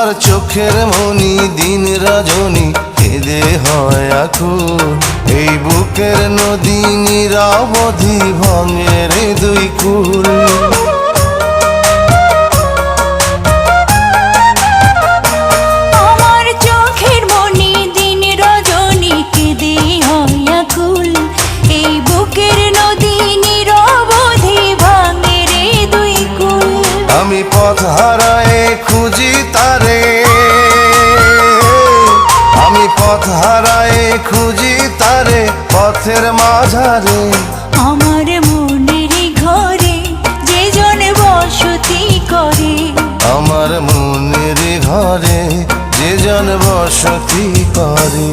আমার চোখের মনি দিন রজনী কেঁদে হয় আকুল। এই বুকের নদী নিরাবধি ভাঙে রে দুই কুল। আমার চোখের মনি দিন রজনী কেঁদে হয় আকুল। এই বুকের নদী নিরবধি ভাঙে রে দুই কুল। আমি পথ হারায়ে খুঁজি তারে, আমি পথ হারায়ে খুঁজি তারে পথের মাঝারে। আমার মনের ঘরে যে জন বসতি করে, আমার মনের ঘরে যে জন বসতি করে।